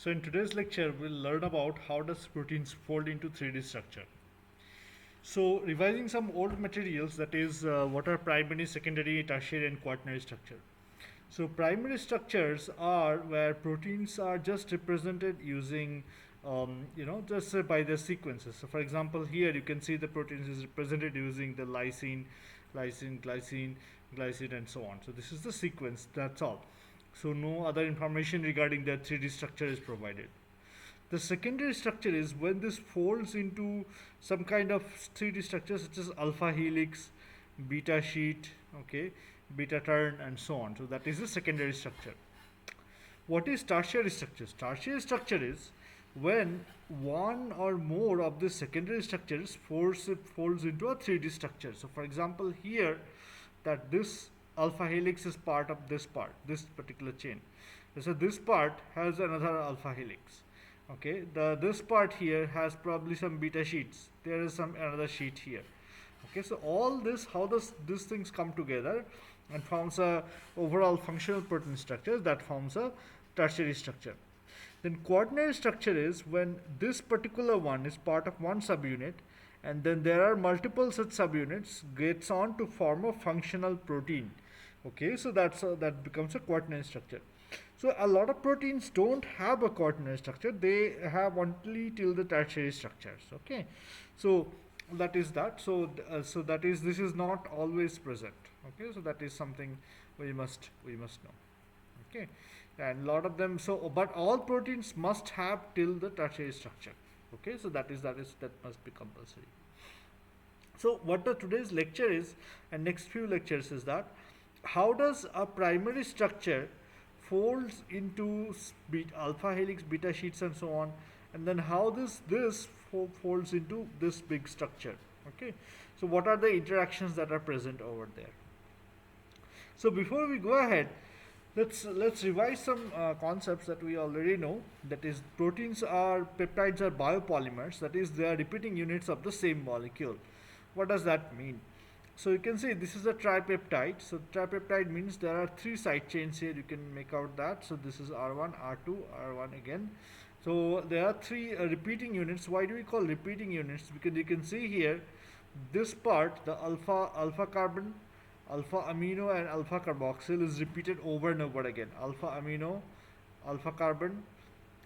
So in today's lecture, we'll learn about how does proteins fold into 3D structure. So revising some old materials, that is what are primary, secondary, tertiary and quaternary structure. So primary structures are where proteins are just represented using just by their sequences. So for example, here you can see the proteins is represented using the lysine, glycine, glycine and so on. So this is the sequence, that's all. So no other information regarding their 3D structure is provided. The secondary structure is when this folds into some kind of 3D structure such as alpha helix, beta sheet, okay, beta turn and so on. So that is the secondary structure. What is tertiary structures? Tertiary structure is when one or more of the secondary structures folds into a 3D structure. So for example here that this alpha helix is part of this part, this particular chain. So this part has another alpha helix. Okay, this part here has probably some beta sheets. There is some another sheet here. Okay, so all this, how does these things come together and forms a overall functional protein structure that forms a tertiary structure. Then quaternary structure is when this particular one is part of one subunit and then there are multiple such subunits gets on to form a functional protein. Okay, so that becomes a quaternary structure. So a lot of proteins don't have a quaternary structure; they have only till the tertiary structures. Okay, so that is that. So that is, this is not always present. Okay, so that is something we must know. Okay, and a lot of them. So but all proteins must have till the tertiary structure. Okay, so that must be compulsory. So what the today's lecture is and next few lectures is that how does a primary structure folds into alpha helix, beta sheets and so on, and then how this folds into this big structure. Okay, so what are the interactions that are present over there? So before we go ahead, let's revise some concepts that we already know. That is, peptides are biopolymers. That is, they are repeating units of the same molecule. What does that mean? So you can see this is a tripeptide. So tripeptide means there are three side chains here. You can make out that. So this is R1, R2, R1 again. So there are three repeating units. Why do we call repeating units? Because you can see here this part, the alpha carbon, alpha amino and alpha carboxyl is repeated over and over again. Alpha amino, alpha carbon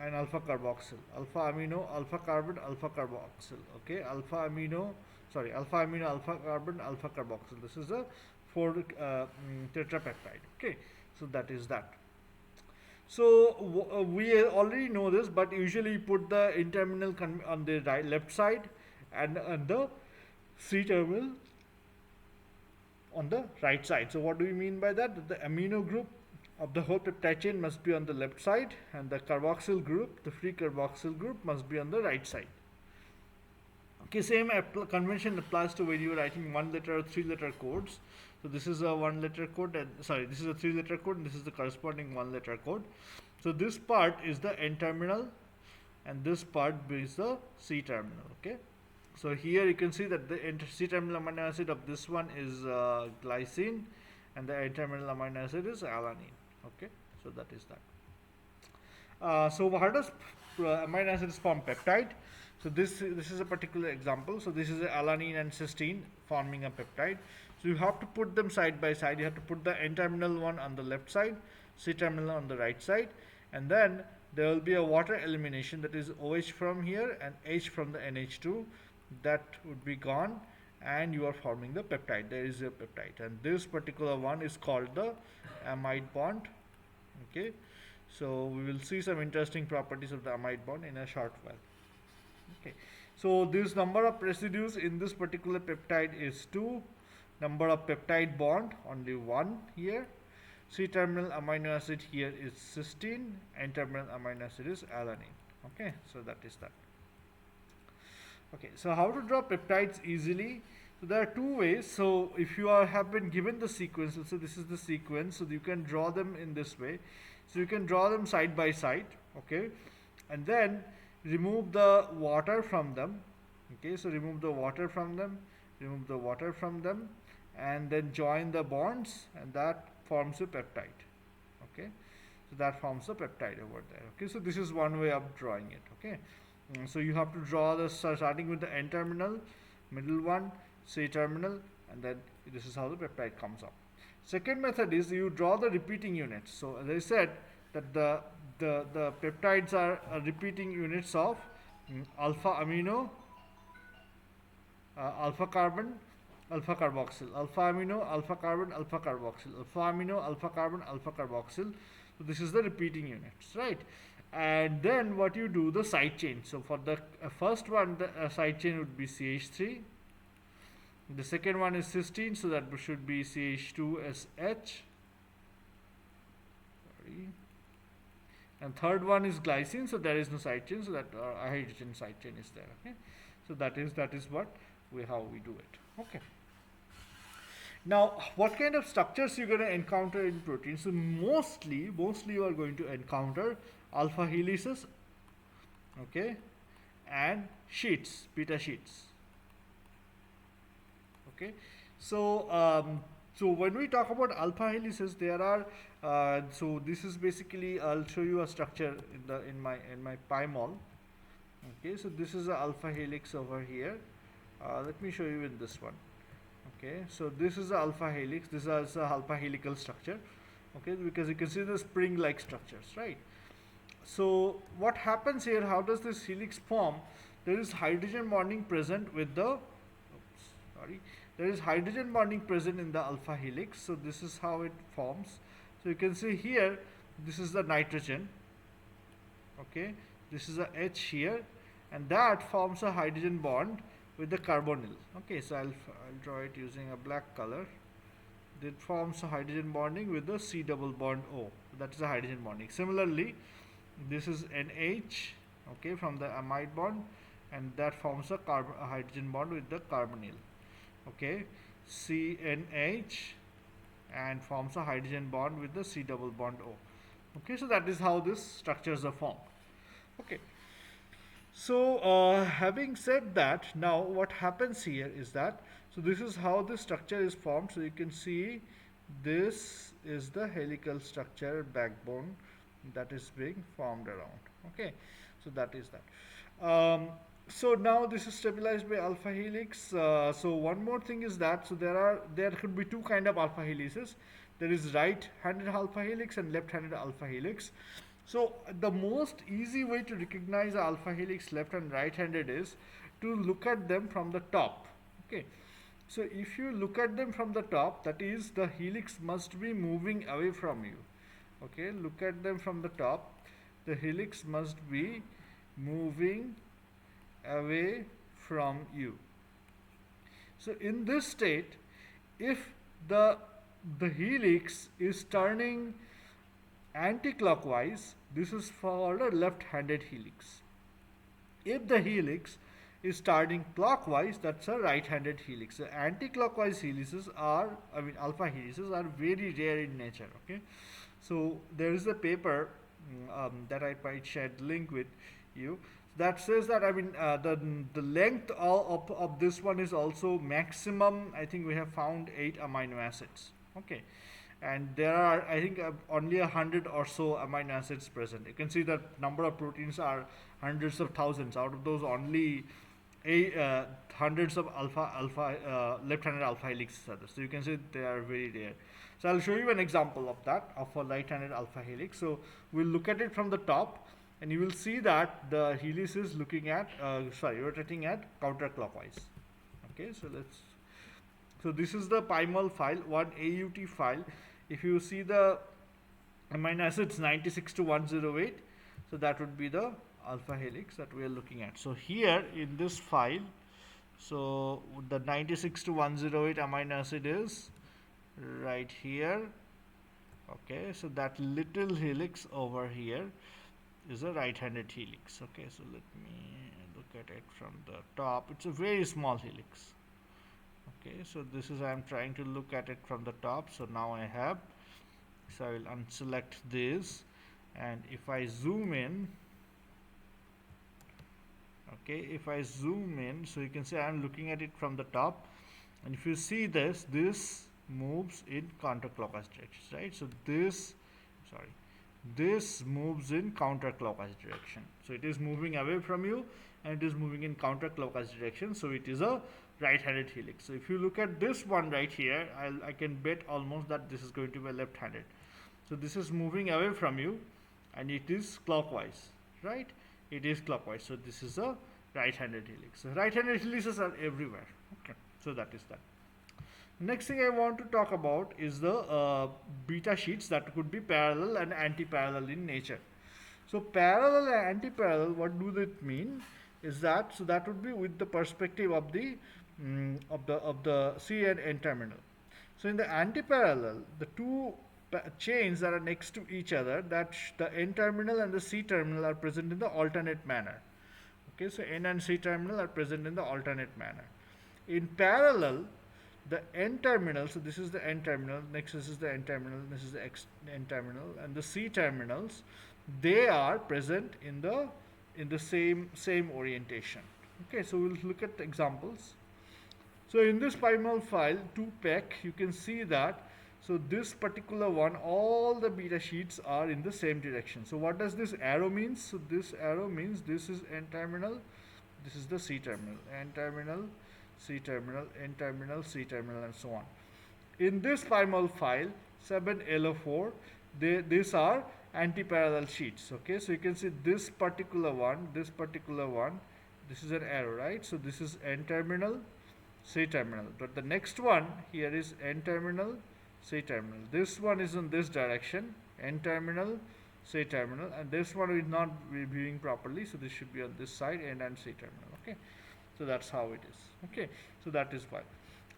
and alpha carboxyl. Alpha amino, alpha carbon, alpha carboxyl. Okay, alpha amino, alpha carbon, alpha carboxyl. This is a tetrapeptide. Okay, so that is that. So we already know this, but usually put the N terminal on the left side and on the C terminal on the right side. So what do we mean by that? The amino group of the whole peptide chain must be on the left side and the carboxyl group, the free carboxyl group, must be on the right side. Okay, same convention applies to when you are writing 1 letter or 3 letter codes. So this is a 1 letter code and this is a 3 letter code and this is the corresponding 1 letter code. So this part is the N terminal and this part is the C terminal. Okay, so here you can see that the C terminal amino acid of this one is glycine and the N terminal amino acid is alanine. Okay, so that is that. So how does amino acids form peptide? So this is a particular example. So this is alanine and cysteine forming a peptide. So you have to put them side by side. You have to put the N terminal one on the left side, C terminal on the right side, and then there will be a water elimination, that is OH from here and H from the NH2. That would be gone and you are forming the peptide. There is a peptide and this particular one is called the amide bond. Okay, so we will see some interesting properties of the amide bond in a short while. Okay, so this number of residues in this particular peptide is 2. Number of peptide bond only 1 here. C terminal amino acid here is cysteine. N terminal amino acid is alanine. Okay, so that is that. Okay, so how to draw peptides easily? So there are two ways. So if you have been given the sequence, let's say this is the sequence, so you can draw them in this way. So you can draw them side by side. Okay, and then remove the water from them. Okay, so remove the water from them, remove the water from them, and then join the bonds, and that forms a peptide. Okay, So that forms the peptide over there. Okay, so this is one way of drawing it. Okay, so you have to draw the starting with the N terminal, middle one, C terminal, and then this is how the peptide comes up. Second method is you draw the repeating units. So as I said that the peptides are repeating units of alpha amino, alpha carbon, alpha carboxyl, alpha amino, alpha carbon, alpha carboxyl, alpha amino, alpha carbon, alpha carboxyl. So this is the repeating units, right? And then what you do, the side chain. So for the first one, the side chain would be CH3. The second one is cysteine, so that should be CH2SH. Sorry. And third one is glycine, so there is no side chain, so that hydrogen side chain is there. Okay, so that is what how we do it. Okay. Now, what kind of structures you're going to encounter in proteins? So mostly you are going to encounter alpha helices, okay, and sheets, beta sheets. Okay, so so when we talk about alpha helices, there are so this is basically, I'll show you a structure in my PyMol. Okay, so this is a alpha helix over here. Let me show you in this one. Okay, so this is the alpha helix. This is a alpha helical structure. Okay, because you can see the spring-like structures, right? So what happens here? How does this helix form? There is hydrogen bonding present with the. Oops, sorry. There is hydrogen bonding present in the alpha helix. So this is how it forms. So you can see here. This is the nitrogen. Okay, this is a H here, and that forms a hydrogen bond with the carbonyl. Okay, so I'll draw it using a black color. It forms a hydrogen bonding with the C double bond O. That is a hydrogen bonding. Similarly, this is NH, okay, from the amide bond, and that forms a hydrogen bond with the carbonyl. Okay, CNH, and forms a hydrogen bond with the C double bond O. Okay, so that is how these structures are formed. Okay. So having said that, now what happens here is that, so this is how the structure is formed. So you can see this is the helical structure backbone that is being formed around. Okay, so that is that. So now this is stabilized by alpha helix. So one more thing is that, so there could be two kind of alpha helices. There is right-handed alpha helix and left-handed alpha helix. So the most easy way to recognize alpha helix left and right-handed is to look at them from the top. Okay, so if you look at them from the top, that is, the helix must be moving away from you. Okay, look at them from the top. The helix must be moving away from you. So in this state, if the helix is turning anti-clockwise, this is for a left-handed helix. If the helix is turning clockwise, that's a right-handed helix. So anti-clockwise helices are, alpha helices are very rare in nature. Okay, so there is a paper that I might share the link with you that says that the length of this one is also maximum. I think we have found 8 amino acids. Okay, and there are, I think, only 100 or so amino acids present. You can see that number of proteins are hundreds of thousands. Out of those, only hundreds of left-handed alpha helices are there. So you can see they are very rare. So I'll show you an example of that, of a right-handed alpha helix. So we'll look at it from the top, and you will see that the helix is looking at, rotating at counterclockwise. Okay, so this is the PyMol file, one AUT file. If you see the amino acids 96 to 108, so that would be the alpha helix that we are looking at. So here in this file, so the 96 to 108 amino acid is right here. Okay, so that little helix over here is a right-handed helix. Okay, so let me look at it from the top. It's a very small helix. Okay, so this is, I'm trying to look at it from the top. So now I have, so I will unselect this, and if I zoom in, okay, if I zoom in, so you can see I'm looking at it from the top, and if you see this moves in counterclockwise directions, right? So this, sorry, this moves in counterclockwise direction. So it is moving away from you and it is moving in counterclockwise direction. So it is a right-handed helix. So if you look at this one right here, I can bet almost that this is going to be left-handed. So this is moving away from you and it is clockwise, right? It is clockwise. So this is a right-handed helix. So right-handed helices are everywhere. Okay, so that is that. Next thing I want to talk about is the beta sheets that could be parallel and anti-parallel in nature. So parallel and anti-parallel, what do they mean? Is that so that would be with the perspective of the C and N terminal. So in the anti-parallel, the two chains that are next to each other, that the N terminal and the C terminal are present in the alternate manner. Okay, so N and C terminal are present in the alternate manner. In parallel, the N terminal, so this is the N terminal, next this is the N terminal, this is the N terminal, and the C terminals, they are present in the same orientation. Okay, so we'll look at the examples. So in this PyMol file 2pec, you can see that so this particular one, all the beta sheets are in the same direction. So what does this arrow mean? So this arrow means this is N terminal, this is the C terminal, N terminal, C terminal, N terminal, C terminal, and so on. In this PyMol file 7LO4, these are anti-parallel sheets. Okay, so you can see this particular one, this is an arrow, right? So this is N terminal, C terminal, but the next one here is N terminal, C terminal. This one is in this direction, N terminal, C terminal, and this one is not viewing properly, so this should be on this side, N and C terminal. Okay, so that's how it is. Okay, so that is why.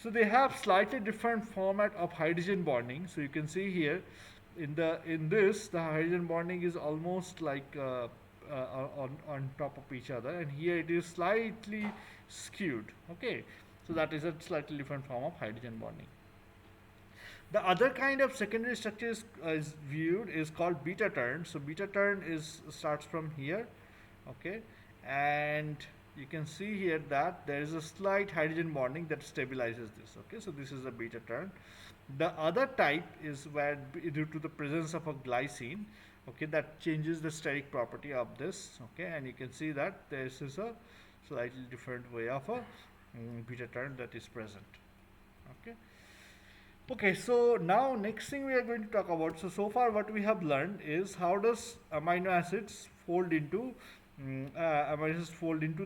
So they have slightly different format of hydrogen bonding. So you can see here, in this the hydrogen bonding is almost like on top of each other, and here it is slightly skewed. Okay, so that is a slightly different form of hydrogen bonding. The other kind of secondary structure is viewed is called beta turn. So beta turn starts from here, okay, and you can see here that there is a slight hydrogen bonding that stabilizes this. Okay, so this is a beta turn. The other type is where due to the presence of a glycine, okay, that changes the steric property of this. Okay, and you can see that this is a slightly different way of a beta turn that is present. Okay. Okay, so now next thing we are going to talk about. So far what we have learned is how does amino acids fold into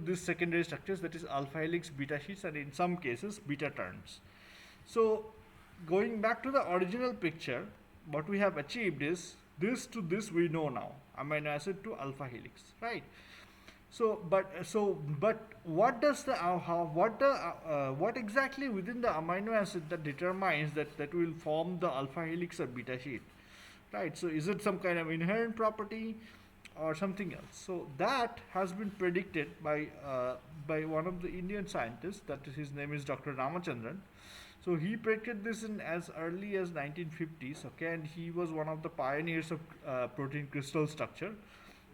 these secondary structures, that is alpha helix, beta sheets, and in some cases beta turns. So going back to the original picture, what we have achieved is this to this we know now, amino acid to alpha helix, right? So, but what does the what exactly within the amino acid that determines that will form the alpha helix or beta sheet, right? So, is it some kind of inherent property or something else? So that has been predicted by one of the Indian scientists. That is, his name is Dr. Ramachandran. So he predicted this in as early as 1950s. Okay, and he was one of the pioneers of protein crystal structure.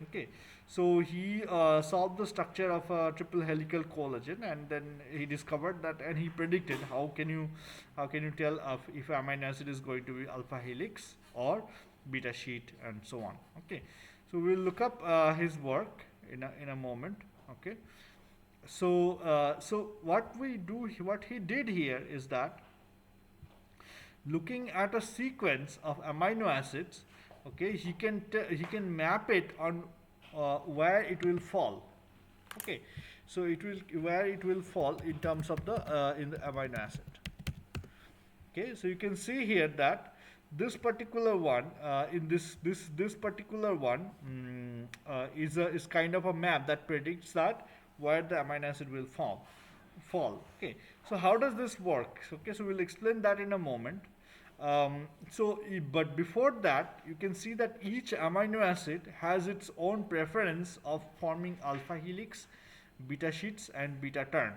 Okay, so he solved the structure of a triple helical collagen, and then he discovered that, and he predicted how can you tell if amino acid is going to be alpha helix or beta sheet and so on. Okay, so we'll look up his work in a moment. Okay, so what he did here is that looking at a sequence of amino acids, okay, he can map it on where it will fall. Okay, so where it will fall in terms of the in the amino acid. Okay, so you can see here that this particular one in this particular one is kind of a map that predicts that where the amino acid will fall. Okay, so how does this work? Okay, so we'll explain that in a moment. But before that, you can see that each amino acid has its own preference of forming alpha helix, beta sheets, and beta turn.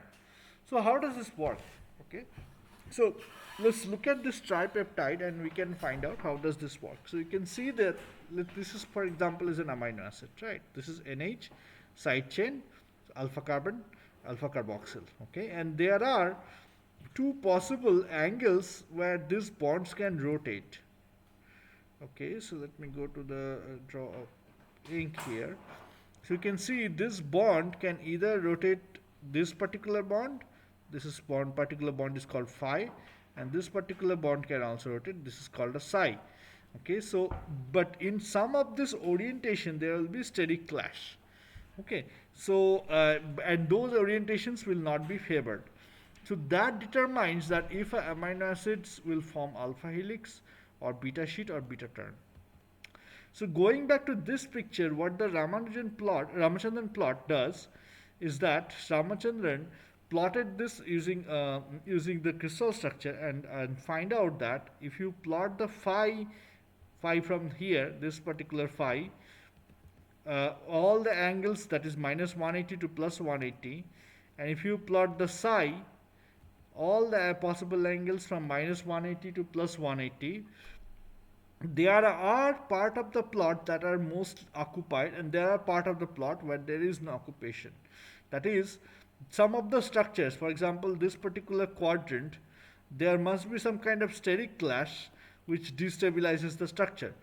So how does this work? Okay, so let's look at this tripeptide and we can find out how does this work. So you can see that this is, for example, is an amino acid, right? This is NH, side chain, alpha carbon, alpha carboxyl. Okay, and there are two possible angles where these bonds can rotate. Okay, so let me go to the draw ink here. So you can see this bond can either rotate this particular bond. This is bond, particular bond is called phi, and this particular bond can also rotate. This is called a psi. Okay, so but in some of this orientation there will be steric clash. Okay, so and those orientations will not be favored. So that determines that if amino acids will form alpha helix or beta sheet or beta turn. So going back to this picture, what the Ramachandran plot does is that Ramachandran plotted this using the crystal structure and find out that if you plot the phi from here, this particular phi, all the angles, that is minus 180 to plus 180, and if you plot the psi, all the possible angles from minus 180 to plus 180, there are part of the plot that are most occupied, and there are part of the plot where there is no occupation. That is, some of the structures, for example this particular quadrant, there must be some kind of steric clash which destabilizes the structure.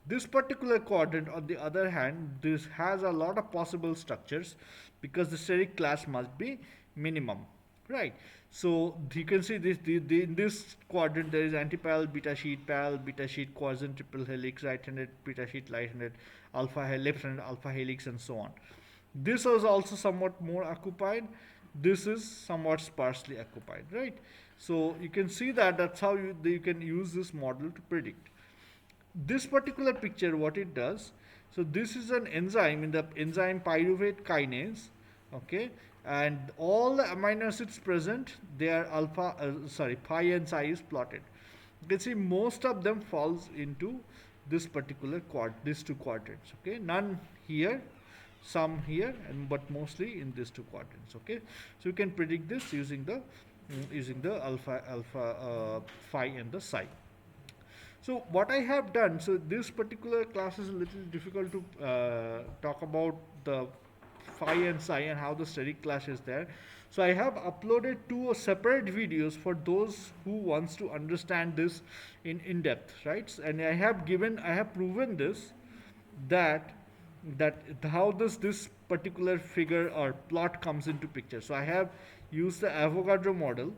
This particular quadrant, on the other hand, this has a lot of possible structures because the steric clash must be minimum, right? So you can see in this quadrant there is antiparallel beta sheet, quadrant triple helix, right-handed beta sheet, right-handed left-handed alpha helix, and so on. This was also somewhat more occupied. This is somewhat sparsely occupied, right? So you can see that that's how you can use this model to predict. This particular picture, what it does, so this is an enzyme in the enzyme pyruvate kinase, okay, and all the amino acids present, they are pi and psi is plotted. You can see most of them falls into this particular these two quadrants, okay, none here, some here, and but mostly in these two quadrants, okay. So you can predict this using the alpha phi and the psi. So what I have done, so this particular class is a little difficult to talk about the phi and psi and how the steric clash is there. So I have uploaded two separate videos for those who wants to understand this in depth, right? And I have proven this, that how this particular figure or plot comes into picture. So I have used the Avogadro model,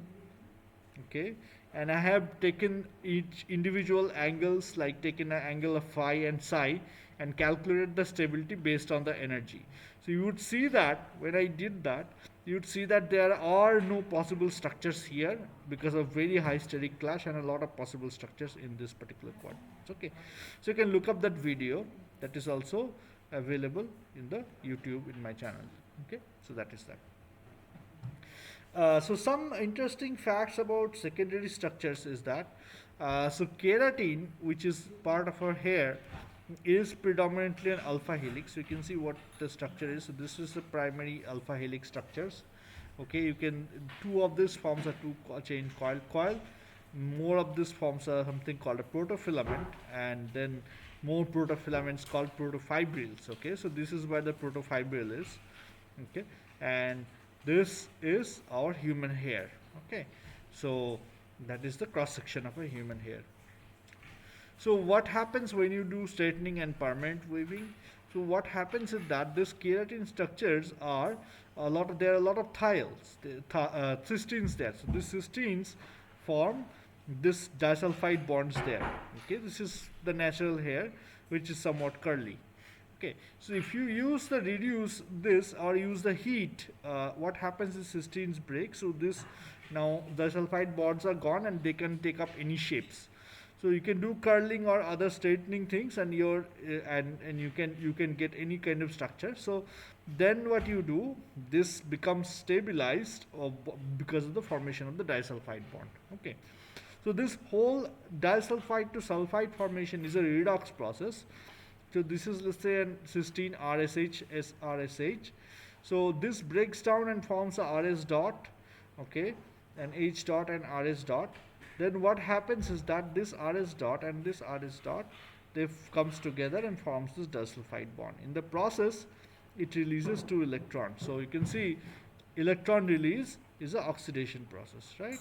okay, and I have taken each individual angles, like taken an angle of phi and psi, and calculated the stability based on the energy. So you would see that when I did that, you would see that there are no possible structures here because of very high steric clash, and a lot of possible structures in this particular quad. Okay, so you can look up that video, that is also available in the YouTube in my channel. Okay, so that is that. So some interesting facts about secondary structures is that so keratin, which is part of our hair, is predominantly an alpha helix. So you can see what the structure is. So this is the primary alpha helix structures. Okay, you can two of these forms a two-chain coil. More of this forms something called a protofilament, and then more protofilaments called protofibrils. Okay, so this is where the protofibril is. Okay, and this is our human hair. Okay, so that is the cross section of a human hair. So what happens when you do straightening and permanent weaving? So what happens is that this keratin structures are there are a lot of thiols, cysteines there. So these cysteines form this disulfide bonds there. Okay, this is the natural hair, which is somewhat curly. Okay, so if you reduce this or use the heat, what happens is cysteines break. So this now the sulfide bonds are gone and they can take up any shapes. So you can do curling or other straightening things, and you can get any kind of structure. So then what you do, this becomes stabilized because of the formation of the disulfide bond. Okay, so this whole disulfide to sulfide formation is a redox process. So this is, let's say, an cysteine RSH, SRSH. So this breaks down and forms a RS dot, okay, an H dot and RS dot. Then what happens is that this RS dot and this RS dot, they comes together and forms this disulfide bond. In the process, it releases two electrons. So you can see electron release is an oxidation process, right?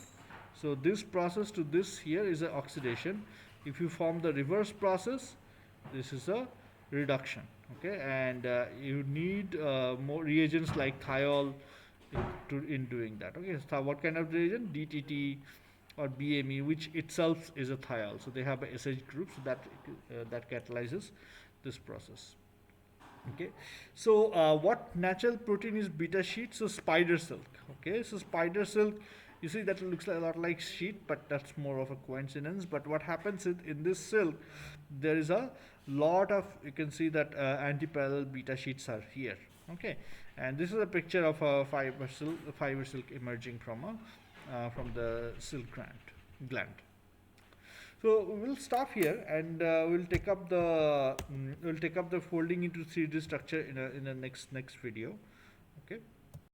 So this process to this here is an oxidation. If you form the reverse process, this is a reduction. Okay, and you need more reagents like thiol in doing that. Okay, so what kind of reagent? DTT or BME, which itself is a thiol. So they have a SH group, so that catalyzes this process. Okay, so what natural protein is beta sheet? So spider silk. Okay, so spider silk, you see that looks a lot like sheet, but that's more of a coincidence. But what happens in this silk, there is a lot of, you can see that antiparallel beta sheets are here. Okay, and this is a picture of a fiber silk emerging from the silk gland. So we'll stop here, and we'll take up the folding into 3D structure in a next video.